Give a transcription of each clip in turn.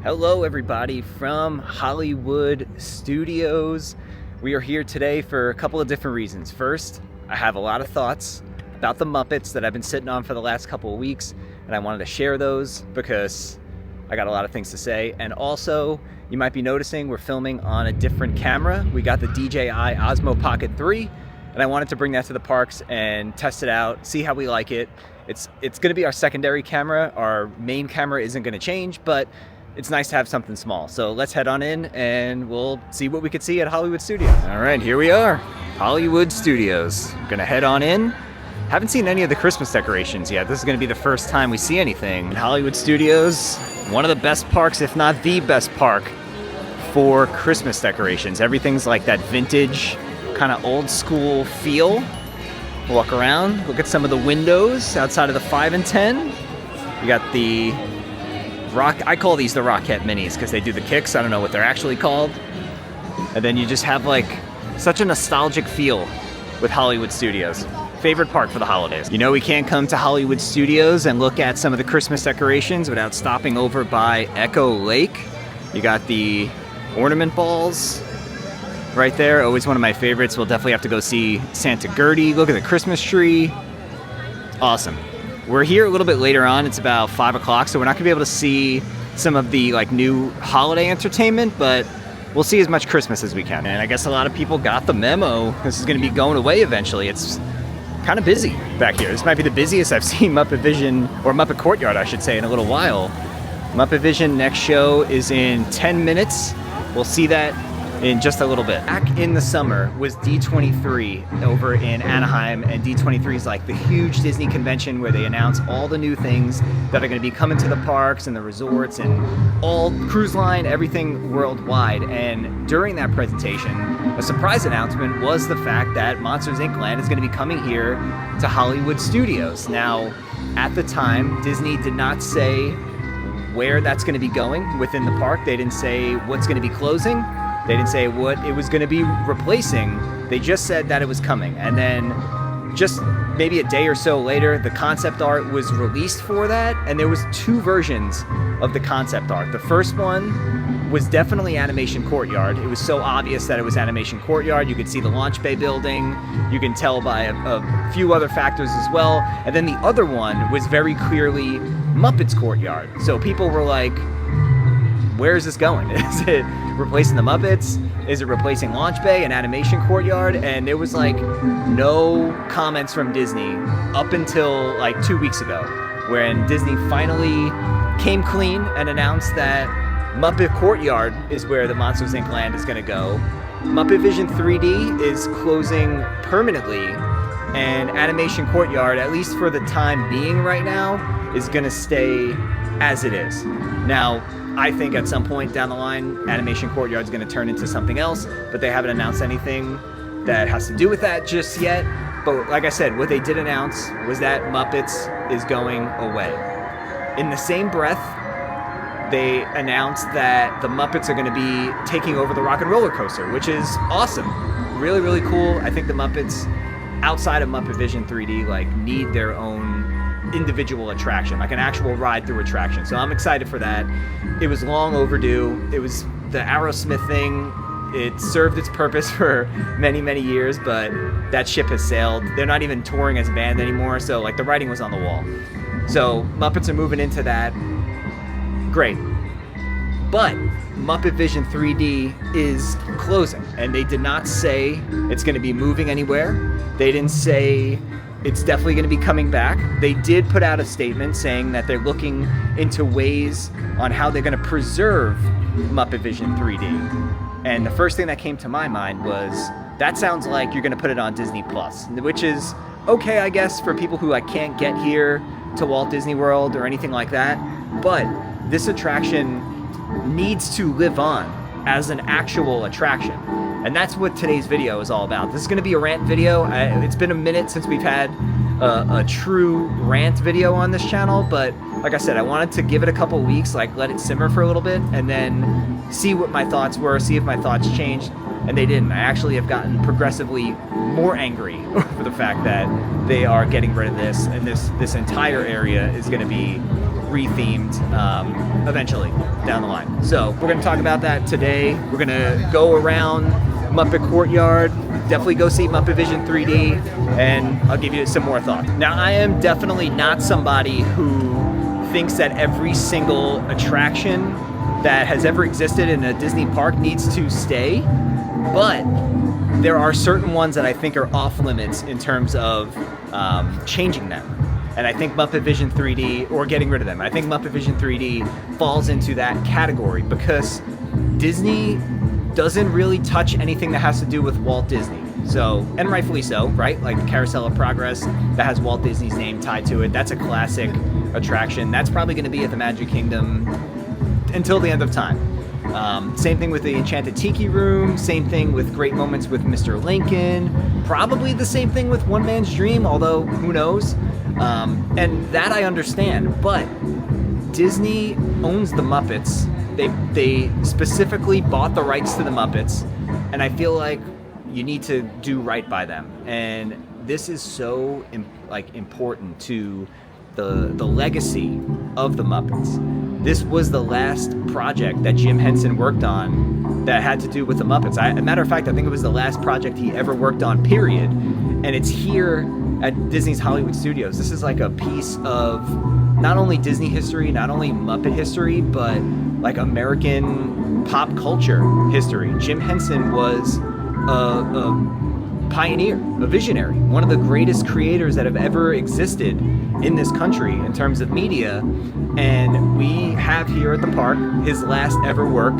Hello everybody from Hollywood Studios. We are here today for a couple of different reasons. First, I have a lot of thoughts about the Muppets that I've been sitting on for the last couple of weeks, and I wanted to share those because I got a lot of things to say. And also, you might be noticing we're filming on a different camera. We got the DJI Osmo Pocket 3, and I wanted to bring that to the parks and test it out, see how we like it. It's gonna be our secondary camera. Our main camera isn't gonna change, but it's nice to have something small. So let's head on in and we'll see what we could see at Hollywood Studios. All right, here we are, Hollywood Studios. Gonna head on in. Haven't seen any of the Christmas decorations yet. This is gonna be the first time we see anything. Hollywood Studios, one of the best parks, if not the best park for Christmas decorations. Everything's like that vintage, kind of old school feel. Walk around, look at some of the windows outside of the 5 and 10. You got the I call these the Rockette Minis because they do the kicks. I don't know what they're actually called. And then you just have like such a nostalgic feel with Hollywood Studios. Favorite park for the holidays. You know, we can't come to Hollywood Studios and look at some of the Christmas decorations without stopping over by Echo Lake. You got the ornament balls right there. Always one of my favorites. We'll definitely have to go see Santa Gertie. Look at the Christmas tree. Awesome. We're here a little bit later on. It's about 5 o'clock, so we're not gonna be able to see some of the like new holiday entertainment, but we'll see as much Christmas as we can. And I guess a lot of people got the memo. This is gonna be going away eventually. It's kind of busy back here. This might be the busiest I've seen Muppet Vision, or Muppet Courtyard, I should say, in a little while. Muppet Vision next show is in 10 minutes. We'll see that in just a little bit. Back in the summer was D23 over in Anaheim, and D23 is like the huge Disney convention where they announce all the new things that are going to be coming to the parks and the resorts and all cruise line, everything worldwide. And during that presentation, a surprise announcement was the fact that Monsters Inc. Land is going to be coming here to Hollywood Studios. Now, at the time, Disney did not say where that's going to be going within the park. They didn't say what's going to be closing. They didn't say what it was going to be replacing. They just said that it was coming. And then just maybe a day or so later, the concept art was released for that. And there was 2 versions of the concept art. The first one was definitely Animation Courtyard. It was so obvious that it was Animation Courtyard. You could see the launch bay building. You can tell by a few other factors as well. And then the other one was very clearly Muppets Courtyard. So people were like, where is this going? Is it replacing the Muppets? Is it replacing Launch Bay and Animation Courtyard? And there was like no comments from Disney up until like 2 weeks ago, when Disney finally came clean and announced that Muppet Courtyard is where the Monsters Inc. Land is gonna go. Muppet Vision 3D is closing permanently, and Animation Courtyard, at least for the time being right now, is gonna stay as it is. Now, I think at some point down the line, Animation Courtyard is going to turn into something else, but they haven't announced anything that has to do with that just yet. But like I said, what they did announce was that Muppets is going away. In the same breath, they announced that the Muppets are going to be taking over the Rock and Roller Coaster, which is awesome. Really, really cool. I think the Muppets, outside of Muppet Vision 3D, like need their own individual attraction, like an actual ride through attraction. So I'm excited for that. It was long overdue. It was the Aerosmith thing. It served its purpose for many, many years, but that ship has sailed. They're not even touring as a band anymore, so like the writing was on the wall. So Muppets are moving into that. Great. But Muppet Vision 3D is closing, and they did not say it's going to be moving anywhere. They didn't say it's definitely going to be coming back. They did put out a statement saying that they're looking into ways on how they're going to preserve Muppet Vision 3D. And the first thing that came to my mind was, that sounds like you're going to put it on Disney Plus, which is okay, I guess, for people who can't get here to Walt Disney World or anything like that. But this attraction needs to live on as an actual attraction. And that's what today's video is all about. This is going to be a rant video. It's been a minute since we've had a true rant video on this channel, but like I said, I wanted to give it a couple weeks, like let it simmer for a little bit, and then see what my thoughts were, see if my thoughts changed, and they didn't. I actually have gotten progressively more angry over the fact that they are getting rid of this, and this entire area is going to be rethemed eventually down the line. So we're gonna talk about that today. We're gonna go around Muppet Courtyard, definitely go see Muppet Vision 3D, and I'll give you some more thoughts. Now, I am definitely not somebody who thinks that every single attraction that has ever existed in a Disney park needs to stay, but there are certain ones that I think are off limits in terms of changing them. And I think Muppet Vision 3D, or getting rid of them, I think Muppet Vision 3D falls into that category because Disney doesn't really touch anything that has to do with Walt Disney. So, and rightfully so, right? Like the Carousel of Progress, that has Walt Disney's name tied to it. That's a classic attraction. That's probably going to be at the Magic Kingdom until the end of time. Same thing with the Enchanted Tiki Room, same thing with Great Moments with Mr. Lincoln, probably the same thing with One Man's Dream, although who knows? And that I understand, but Disney owns the Muppets. They specifically bought the rights to the Muppets, and I feel like you need to do right by them. And this is so important to the legacy of the Muppets. This was the last project that Jim Henson worked on that had to do with the Muppets. As a matter of fact, I think it was the last project he ever worked on, period. And it's here at Disney's Hollywood Studios. This is like a piece of not only Disney history, not only Muppet history, but like American pop culture history. Jim Henson was a pioneer, a visionary, one of the greatest creators that have ever existed in this country in terms of media. And we have here at the park his last ever work,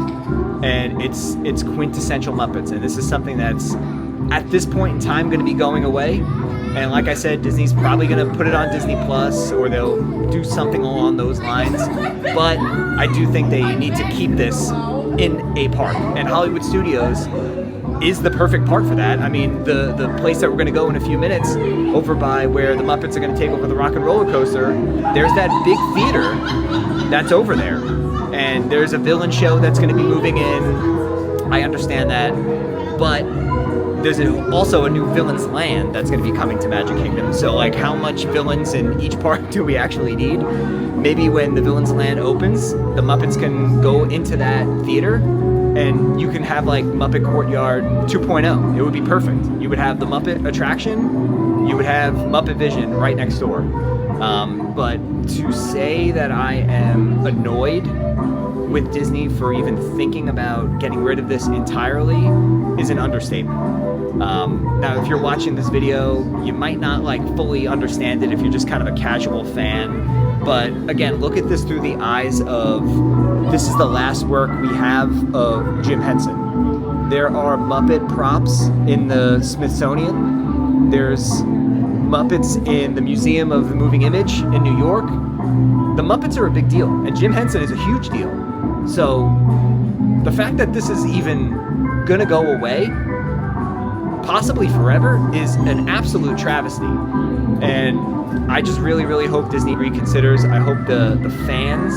and it's quintessential Muppets. And this is something that's at this point in time going to be going away. And like I said, Disney's probably going to put it on Disney Plus, or they'll do something along those lines. But I do think they need to keep this in a park, and Hollywood Studios is the perfect park for that. I mean, the place that we're going to go in a few minutes, over by where the Muppets are going to take over the Rock and Roller Coaster, there's that big theater that's over there. And there's a villain show that's going to be moving in. I understand that. But there's also a new Villains Land that's going to be coming to Magic Kingdom. So, like, how much villains in each park do we actually need? Maybe when the Villains Land opens, the Muppets can go into that theater, and you can have like Muppet Courtyard 2.0. It would be perfect. You would have the Muppet attraction, you would have Muppet Vision right next door. But to say that I am annoyed with Disney for even thinking about getting rid of this entirely is an understatement. Now, if you're watching this video, you might not like fully understand it if you're just kind of a casual fan. But again, look at this through the eyes of, this is the last work we have of Jim Henson. There are Muppet props in the Smithsonian. There's Muppets in the Museum of the Moving Image in New York. The Muppets are a big deal, and Jim Henson is a huge deal. So the fact that this is even gonna go away, possibly forever, is an absolute travesty. And I just really, really hope Disney reconsiders. I hope the fans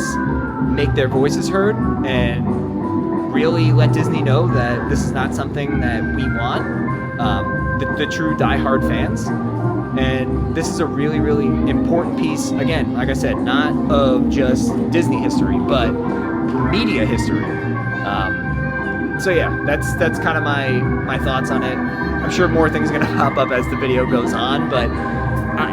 make their voices heard and really let Disney know that this is not something that we want, the true diehard fans. And this is a really, really important piece, again, like I said, not of just Disney history, but media history. So yeah, that's kind of my thoughts on it. I'm sure more things are gonna pop up as the video goes on, but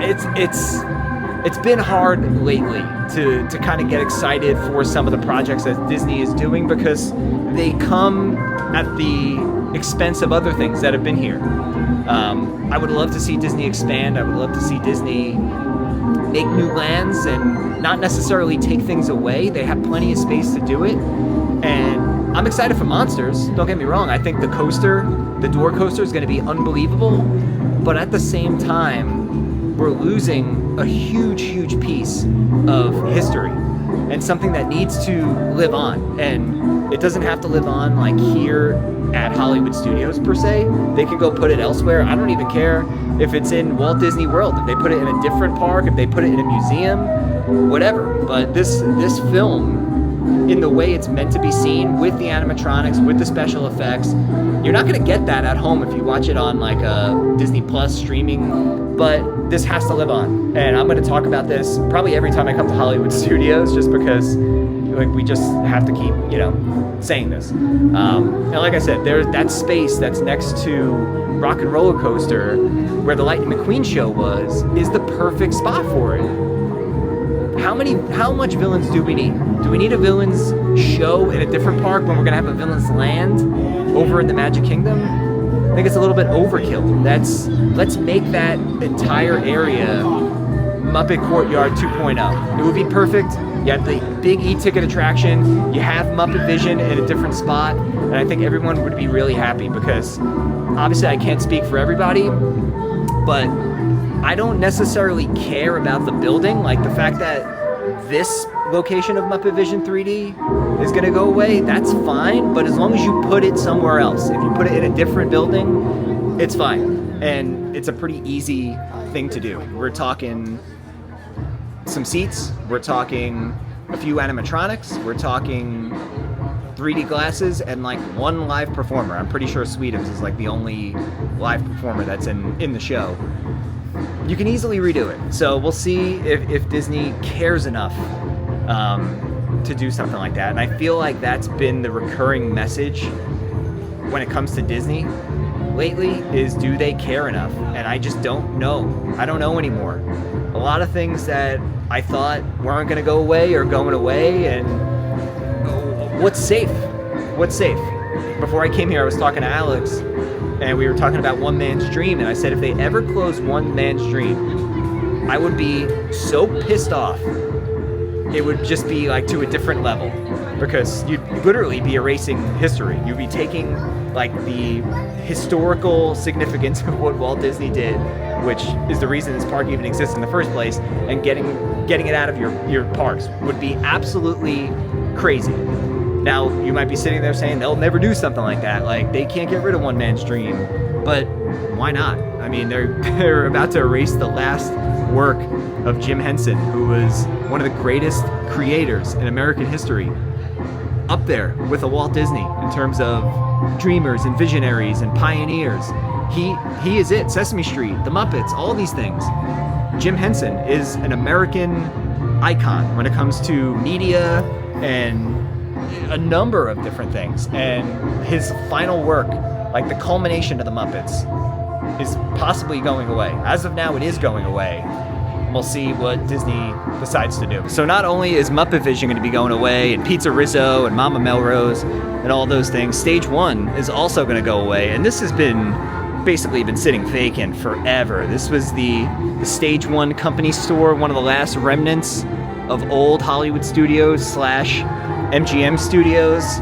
it's been hard lately to kind of get excited for some of the projects that Disney is doing, because they come at the expense of other things that have been here. I would love to see Disney expand. I would love to see Disney make new lands and not necessarily take things away. They have plenty of space to do it. And I'm excited for Monsters. Don't get me wrong. I think the door coaster is going to be unbelievable. But at the same time, we're losing a huge, huge piece of history and something that needs to live on. And it doesn't have to live on like here at Hollywood Studios per se. They can go put it elsewhere. I don't even care if it's in Walt Disney World, if they put it in a different park, if they put it in a museum, whatever. But this film in the way it's meant to be seen, with the animatronics, with the special effects. You're not gonna get that at home if you watch it on like a Disney Plus streaming, but this has to live on. And I'm gonna talk about this probably every time I come to Hollywood Studios, just because like we just have to keep, you know, saying this. And like I said, there's that space that's next to Rock and Roller Coaster, where the Lightning McQueen show was, is the perfect spot for it. How much villains do we need? Do we need a villains show in a different park when we're gonna have a villains land over in the Magic Kingdom? I think it's a little bit overkill. Let's make that entire area Muppet Courtyard 2.0. It would be perfect. You have the big e-ticket attraction, you have Muppet Vision in a different spot, and I think everyone would be really happy, because obviously I can't speak for everybody, but I don't necessarily care about the building. Like the fact that this location of Muppet Vision 3D is gonna go away, that's fine, but as long as you put it somewhere else, if you put it in a different building, it's fine. And it's a pretty easy thing to do. We're talking some seats, we're talking a few animatronics, we're talking 3D glasses, and like one live performer. I'm pretty sure Sweetums is like the only live performer that's in the show. You can easily redo it. So we'll see if Disney cares enough to do something like that. And I feel like that's been the recurring message when it comes to Disney lately, is do they care enough? And I just don't know. I don't know anymore. A lot of things that I thought weren't gonna go away are going away, and what's safe? What's safe? Before I came here, I was talking to Alex, and we were talking about One Man's Dream, and I said if they ever close One Man's Dream, I would be so pissed off. It would just be like to a different level, because you'd literally be erasing history. You'd be taking like the historical significance of what Walt Disney did, which is the reason this park even exists in the first place, and getting it out of your parks would be absolutely crazy. Now, you might be sitting there saying they'll never do something like that. Like, they can't get rid of One Man's Dream, but why not? I mean, they're about to erase the last work of Jim Henson, who was one of the greatest creators in American history, up there with a Walt Disney in terms of dreamers and visionaries and pioneers. He is it. Sesame Street, the Muppets, all these things. Jim Henson is an American icon when it comes to media and a number of different things. And his final work, like the culmination of the Muppets, is possibly going away. As of now, it is going away. We'll see what Disney decides to do. So not only is Muppet Vision going to be going away, and Pizza Rizzo and Mama Melrose and all those things, Stage 1 is also going to go away. And this has basically been sitting vacant forever. This was the Stage 1 company store, one of the last remnants of old Hollywood Studios / MGM Studios.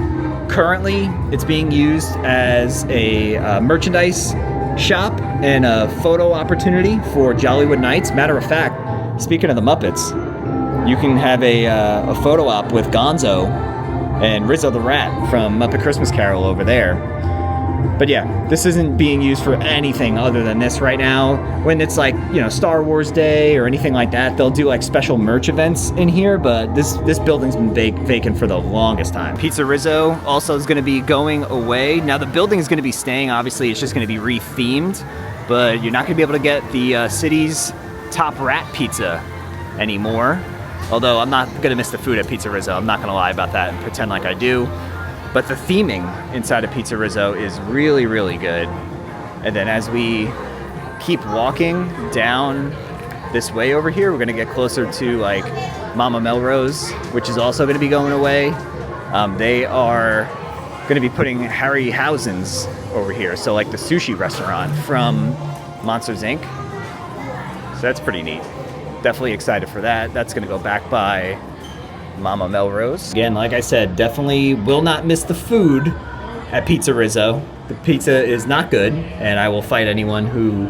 Currently, it's being used as a merchandise shop and a photo opportunity for Jollywood Nights. Matter of fact, speaking of the Muppets, you can have a photo op with Gonzo and Rizzo the Rat from Muppet Christmas Carol over there. But yeah, this isn't being used for anything other than this right now. When it's like, you know, Star Wars Day or anything like that, they'll do like special merch events in here, but this building's been vacant for the longest time. Pizza Rizzo also is going to be going away. Now the building is going to be staying, obviously it's just going to be re-themed, but you're not going to be able to get the city's top rat pizza anymore. Although I'm not going to miss the food at Pizza Rizzo, I'm not going to lie about that and pretend like I do. But the theming inside of Pizza Rizzo is really, really good. And then as we keep walking down this way over here, we're gonna get closer to like Mama Melrose, which is also gonna be going away. They are gonna be putting Harryhausen's over here. So like the sushi restaurant from Monsters, Inc. So that's pretty neat. Definitely excited for that. That's gonna go back by Mama Melrose. Again, like I said, definitely will not miss the food at Pizza Rizzo. The pizza is not good, and I will fight anyone who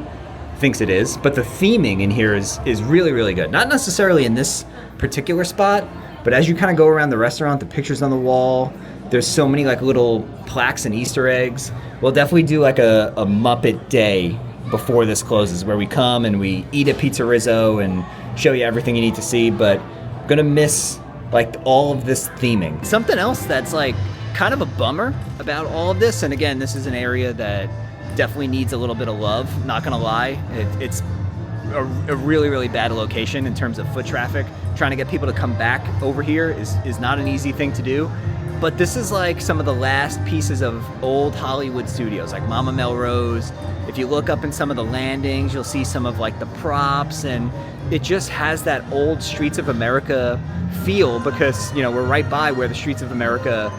thinks it is. But the theming in here is really, really good. Not necessarily in this particular spot, but as you kind of go around the restaurant, the pictures on the wall, there's so many like little plaques and Easter eggs. We'll definitely do like a Muppet day before this closes, where we come and we eat at Pizza Rizzo and show you everything you need to see. But I'm gonna miss like all of this theming. Something else that's like kind of a bummer about all of this, and again, this is an area that definitely needs a little bit of love, not gonna lie. It's a really, really bad location in terms of foot traffic. Trying to get people to come back over here is not an easy thing to do. But this is like some of the last pieces of old Hollywood studios, like Mama Melrose. If you look up in some of the landings, you'll see some of like the props, and it just has that old Streets of America feel because, you know, we're right by where the Streets of America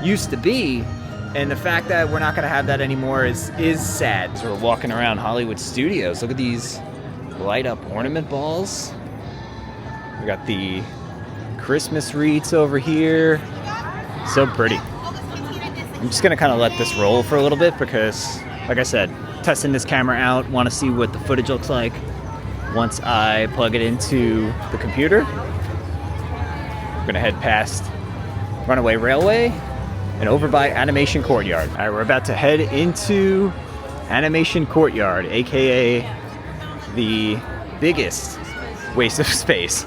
used to be. And the fact that we're not gonna have that anymore is sad. So we're walking around Hollywood Studios. Look at these light up ornament balls. We got the Christmas wreaths over here. So pretty. I'm just gonna kind of let this roll for a little bit because, like I said, testing this camera out, want to see what the footage looks like once I plug it into the computer. We're gonna head past Runaway Railway and over by Animation Courtyard. All right, we're about to head into Animation Courtyard, aka the biggest waste of space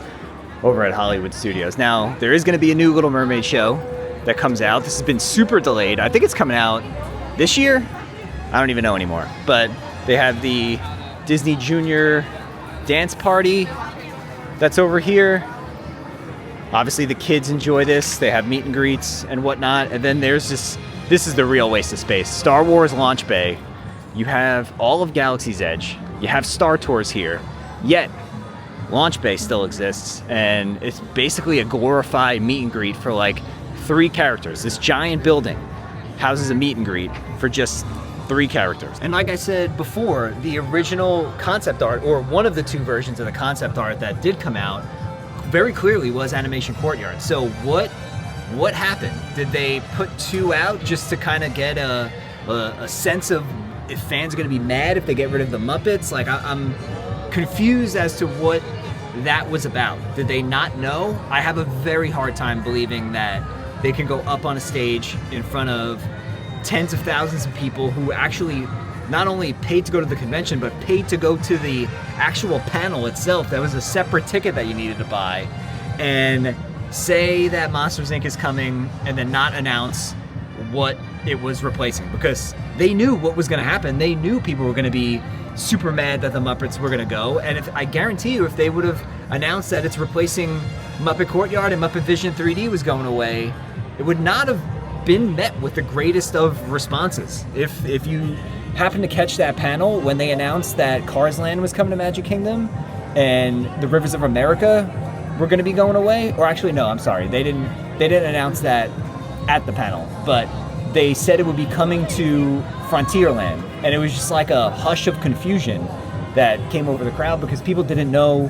over at Hollywood Studios. Now, there is going to be a new Little Mermaid show that comes out. This has been super delayed. I think it's coming out this year. I don't even know anymore. But they have the Disney Junior dance party that's over here. Obviously, the kids enjoy this. They have meet and greets and whatnot. And then there's this is the real waste of space. Star Wars Launch Bay. You have all of Galaxy's Edge. You have Star Tours here, yet Launch Bay still exists, and it's basically a glorified meet and greet for like 3 characters. This giant building houses a meet and greet for just 3 characters. And like I said before, the original concept art, or one of the 2 versions of the concept art that did come out, very clearly was Animation Courtyard. So what happened? Did they put 2 out just to kind of get a sense of if fans are going to be mad if they get rid of the Muppets? Like, I'm confused as to what that was about. Did they not know? I have a very hard time believing that they can go up on a stage in front of tens of thousands of people who actually not only paid to go to the convention, but paid to go to the actual panel itself. That was a separate ticket that you needed to buy, and say that Monsters, Inc. is coming and then not announce what it was replacing, because they knew what was going to happen. They knew people were going to be super mad that the Muppets were going to go, and I guarantee you, if they would have announced that it's replacing Muppet Courtyard and Muppet Vision 3D was going away, it would not have been met with the greatest of responses. If you happen to catch that panel when they announced that Cars Land was coming to Magic Kingdom and the Rivers of America were going to be going away, or actually no, I'm sorry, they didn't announce that at the panel, but they said it would be coming to Frontierland, and it was just like a hush of confusion that came over the crowd because people didn't know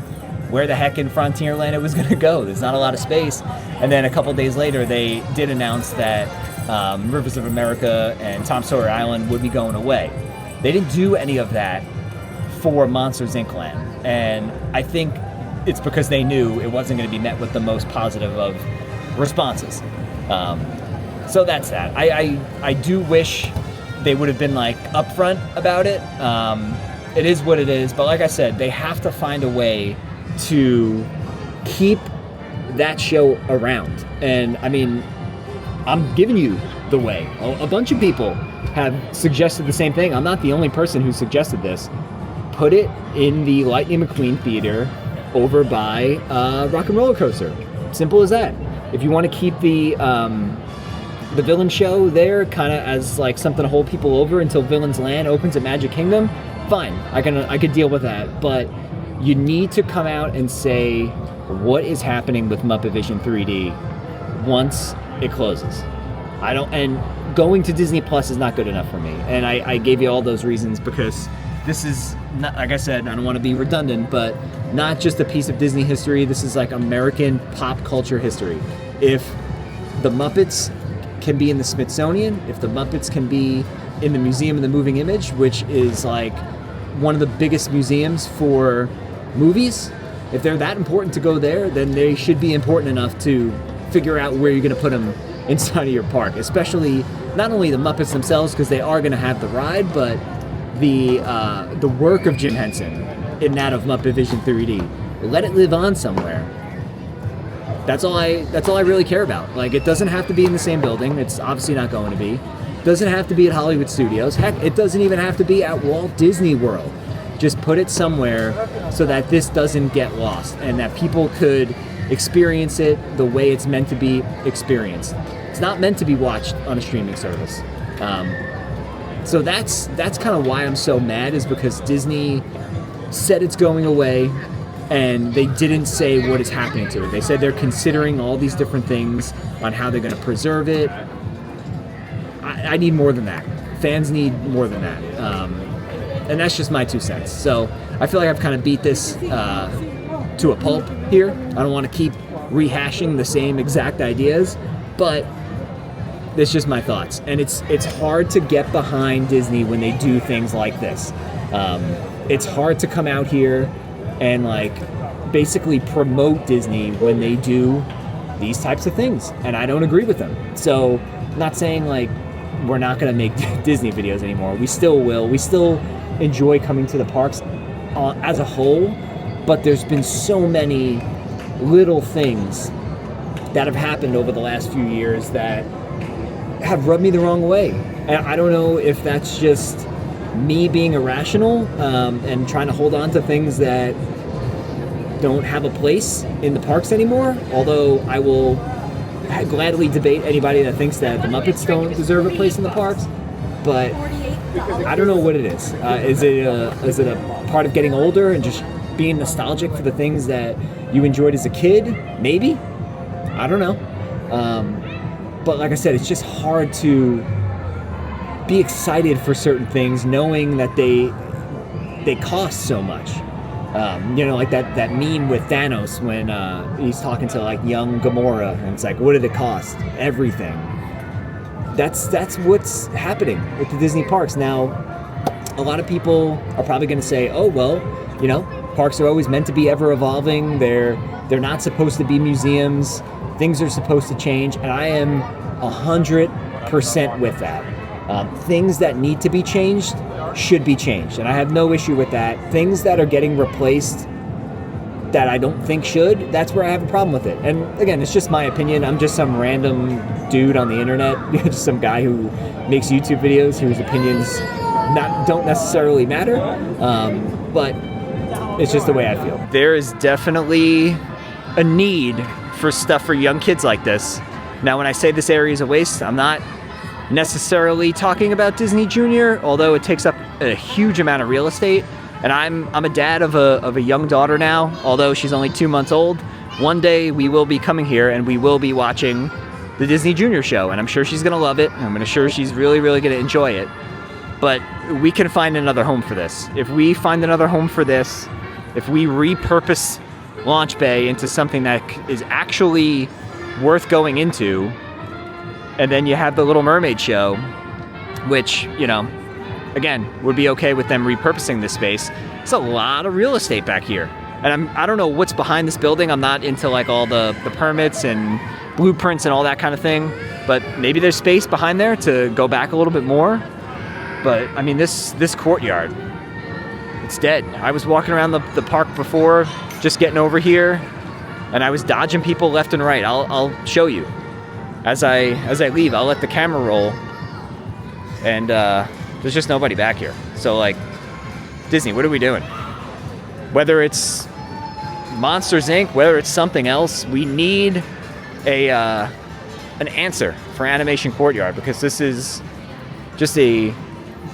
where the heck in Frontierland it was going to go. There's not a lot of space. And then a couple days later, they did announce that Rivers of America and Tom Sawyer Island would be going away. They didn't do any of that for Monsters, Inc. Land, and I think it's because they knew it wasn't going to be met with the most positive of responses. So that's that. I do wish they would have been like upfront about it. It is what it is, but like I said, they have to find a way to keep that show around. And I mean, I'm giving you the way. A bunch of people have suggested the same thing. I'm not the only person who suggested this. Put it in the Lightning McQueen Theater over by Rock and Roller Coaster. Simple as that. If you want to keep the villain show there kind of as like something to hold people over until Villain's Land opens at Magic Kingdom, fine. I could deal with that. But you need to come out and say what is happening with Muppet Vision 3D once it closes. And going to Disney Plus is not good enough for me. And I gave you all those reasons because this is not, like I said, I don't want to be redundant, but not just a piece of Disney history. This is like American pop culture history. If the Muppets can be in the Smithsonian, if the Muppets can be in the Museum of the Moving Image, which is like one of the biggest museums for movies, if they're that important to go there, then they should be important enough to figure out where you're going to put them inside of your park, especially not only the Muppets themselves, because they are going to have the ride, but the work of Jim Henson in that of Muppet Vision 3D. Let it live on somewhere. That's all I really care about. Like, it doesn't have to be in the same building. It's obviously not going to be. It doesn't have to be at Hollywood Studios. Heck, it doesn't even have to be at Walt Disney World. Just put it somewhere so that this doesn't get lost and that people could experience it the way it's meant to be experienced. It's not meant to be watched on a streaming service. So that's kind of why I'm so mad, is because Disney said it's going away and they didn't say what is happening to it. They said they're considering all these different things on how they're going to preserve it. I need more than that. Fans need more than that. And that's just my 2 cents. So I feel like I've kind of beat this to a pulp here. I don't want to keep rehashing the same exact ideas, but it's just my thoughts. And it's hard to get behind Disney when they do things like this. It's hard to come out here and like basically promote Disney when they do these types of things, and I don't agree with them. So I'm not saying like we're not going to make Disney videos anymore. We still will. We still enjoy coming to the parks as a whole, but there's been so many little things that have happened over the last few years that have rubbed me the wrong way. And I don't know if that's just me being irrational and trying to hold on to things that don't have a place in the parks anymore, although I will gladly debate anybody that thinks that the Muppets don't deserve a place in the parks. But I don't know what it is. Is it a part of getting older and just being nostalgic for the things that you enjoyed as a kid? Maybe. I don't know. But like I said, it's just hard to be excited for certain things knowing that they cost so much. Like that meme with Thanos when he's talking to like young Gamora, and it's like, what did it cost? Everything. That's what's happening with the Disney parks now. A lot of people are probably going to say, oh well, parks are always meant to be ever evolving. They're not supposed to be museums. Things are supposed to change, and I am 100% with that. Things that need to be changed should be changed, and I have no issue with that. Things that are getting replaced that I don't think should, that's where I have a problem with it. And again, it's just my opinion. I'm just some random dude on the internet, just some guy who makes YouTube videos whose opinions don't necessarily matter, but it's just the way I feel. There is definitely a need for stuff for young kids like this. Now, when I say this area is a waste, I'm not necessarily talking about Disney Junior, although it takes up a huge amount of real estate. And I'm a dad of a young daughter now, although she's only 2 months old. One day we will be coming here and we will be watching the Disney Junior show, and I'm sure she's gonna love it. I'm sure she's really, really gonna enjoy it. But we can find another home for this. If we find another home for this, if we repurpose Launch Bay into something that is actually worth going into, and then you have the Little Mermaid show, which, again, would be okay with them repurposing this space. It's a lot of real estate back here. And I don't know what's behind this building. I'm not into like all the permits and blueprints and all that kind of thing, but maybe there's space behind there to go back a little bit more. But I mean, this courtyard, it's dead. I was walking around the park before, just getting over here, and I was dodging people left and right. I'll show you. As I leave, I'll let the camera roll, and there's just nobody back here. So like, Disney, what are we doing? Whether it's Monsters Inc., whether it's something else, we need an answer for Animation Courtyard, because this is just a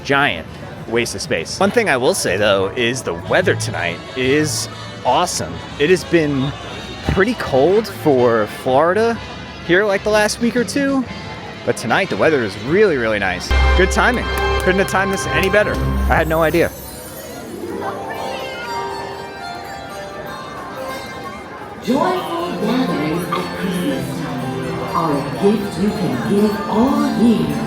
giant waste of space. One thing I will say though is the weather tonight is awesome. It has been pretty cold for Florida here like the last week or two, but tonight the weather is really, really nice. Good timing. Couldn't have timed this any better. I had no idea. Joyful gatherings at Christmas time are a gift you can give all year.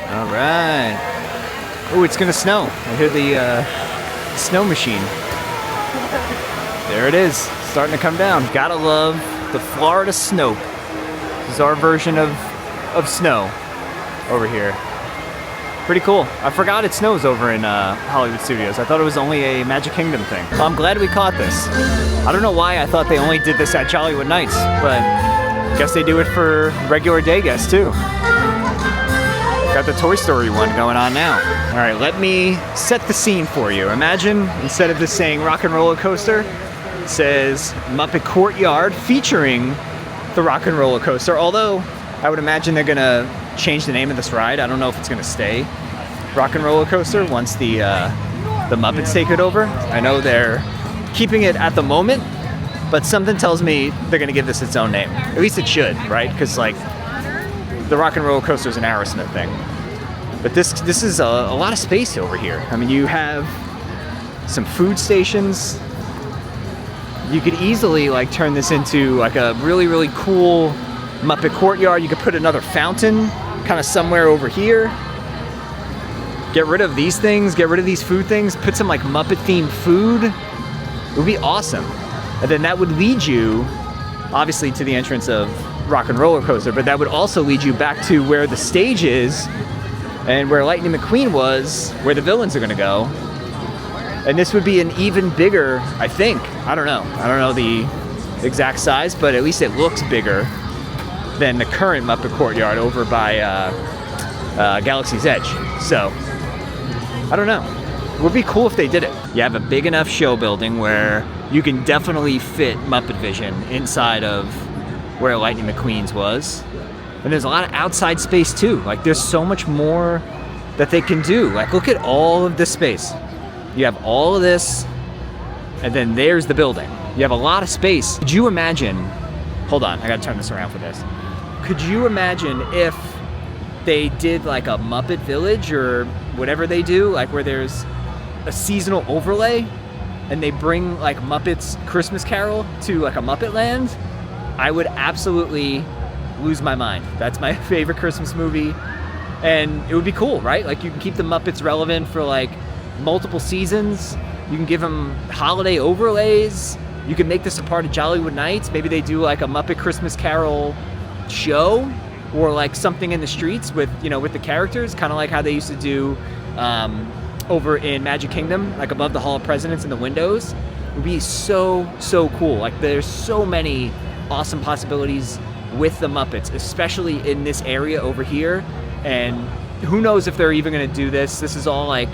All right. Oh, it's gonna snow. I hear the snow machine. There it is, starting to come down. Gotta love the Florida snow. This is our version of snow over here. Pretty cool. I forgot it snows over in Hollywood Studios. I thought it was only a Magic Kingdom thing. Well, I'm glad we caught this. I don't know why I thought they only did this at Jollywood Nights, but I guess they do it for regular day guests too. Got the Toy Story one going on now. All right, let me set the scene for you. Imagine, instead of this saying Rock and Roller Coaster, it says Muppet Courtyard featuring the Rock and Roller Coaster, although I would imagine they're gonna change the name of this ride. I don't know if it's gonna stay Rock and Roller Coaster once the Muppets take it over. I know they're keeping it at the moment, but something tells me they're gonna give this its own name. At least it should, right? Because like the Rock and Roller Coaster is an Aerosmith thing. But this is a lot of space over here. I mean, you have some food stations. You could easily like turn this into like a really, really cool Muppet Courtyard. You could put another fountain kind of somewhere over here. Get rid of these things, get rid of these food things, put some like Muppet themed food. It would be awesome. And then that would lead you, obviously, to the entrance of Rock and Roller Coaster, but that would also lead you back to where the stage is and where Lightning McQueen was, where the villains are gonna go. And this would be an even bigger, I think, I don't know the exact size, but at least it looks bigger than the current Muppet Courtyard over by Galaxy's Edge. So, I don't know. It would be cool if they did it. You have a big enough show building where you can definitely fit Muppet Vision inside of where Lightning McQueen's was. And there's a lot of outside space too. Like there's so much more that they can do. Like look at all of this space. You have all of this, and then there's the building. You have a lot of space. Could you imagine, hold on, I gotta turn this around for this. Could you imagine if they did like a Muppet Village or whatever they do, like where there's a seasonal overlay and they bring like Muppets Christmas Carol to like a Muppet Land? I would absolutely lose my mind. That's my favorite Christmas movie. And it would be cool, right? Like you can keep the Muppets relevant for like multiple seasons. You can give them holiday overlays. You can make this a part of Jollywood Nights. Maybe they do like a Muppet Christmas Carol show or like something in the streets with, you know, with the characters, kind of like how they used to do over in Magic Kingdom, like above the Hall of Presidents in the windows. It would be so cool. Like there's so many awesome possibilities with the Muppets, especially in this area over here. And who knows if they're even gonna do this. This is all like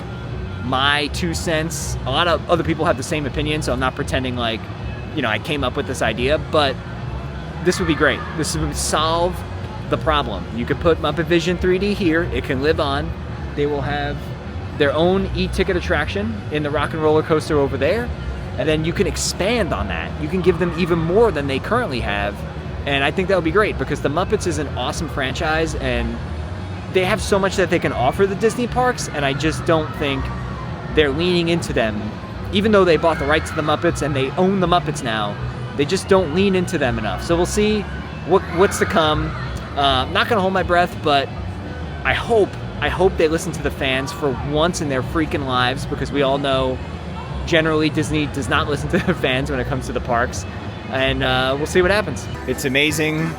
my 2 cents. A lot of other people have the same opinion, so I'm not pretending like, you know, I came up with this idea, but this would be great. This would solve the problem. You could put Muppet Vision 3D here, it can live on. They will have their own e-ticket attraction in the Rock and Roller Coaster over there, and then you can expand on that. You can give them even more than they currently have, and I think that would be great because the Muppets is an awesome franchise and they have so much that they can offer the Disney parks, and I just don't think they're leaning into them. Even though they bought the rights to the Muppets and they own the Muppets now, they just don't lean into them enough. So we'll see what's to come. Not gonna hold my breath, but I hope they listen to the fans for once in their freaking lives, because we all know generally Disney does not listen to their fans when it comes to the parks. And we'll see what happens. It's amazing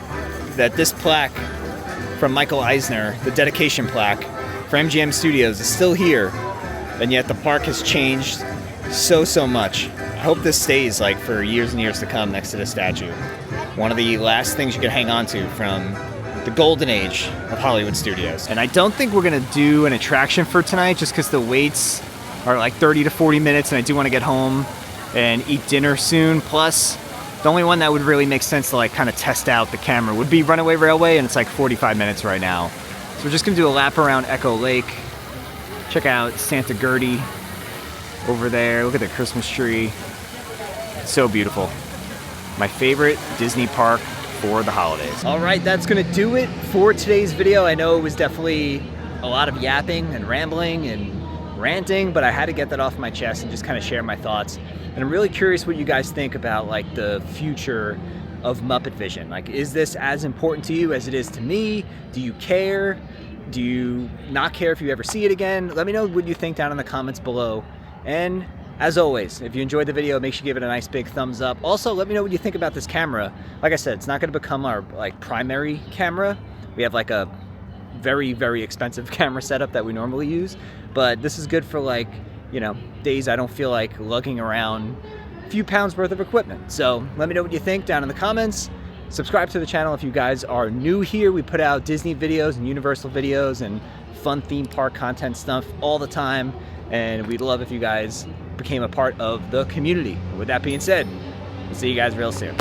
that this plaque from Michael Eisner, the dedication plaque for MGM Studios, is still here, and yet the park has changed so much. I hope this stays like for years and years to come next to the statue. One of the last things you can hang on to from the golden age of Hollywood Studios. And I don't think we're gonna do an attraction for tonight just because the waits are like 30 to 40 minutes and I do want to get home and eat dinner soon. Plus, the only one that would really make sense to like kind of test out the camera would be Runaway Railway, and it's like 45 minutes right now. So we're just gonna do a lap around Echo Lake. Check out Santa Gertie over there. Look at the Christmas tree. It's so beautiful. My favorite Disney park for the holidays. All right, that's gonna do it for today's video. I know it was definitely a lot of yapping and rambling and ranting, but I had to get that off my chest and just kind of share my thoughts. And I'm really curious what you guys think about like the future of Muppet Vision. Like, is this as important to you as it is to me? Do you care? Do you not care if you ever see it again? Let me know what you think down in the comments below. And As always, if you enjoyed the video, make sure you give it a nice big thumbs up. Also, let me know what you think about this camera. Like I said, it's not going to become our primary camera. We have like a very, very expensive camera setup that we normally use, but this is good for days I don't feel like lugging around a few pounds worth of equipment. So let me know what you think down in the comments. Subscribe to the channel if you guys are new here. We put out Disney videos and Universal videos and fun theme park content stuff all the time, and we'd love if you guys became a part of the community. With that being said, we'll see you guys real soon.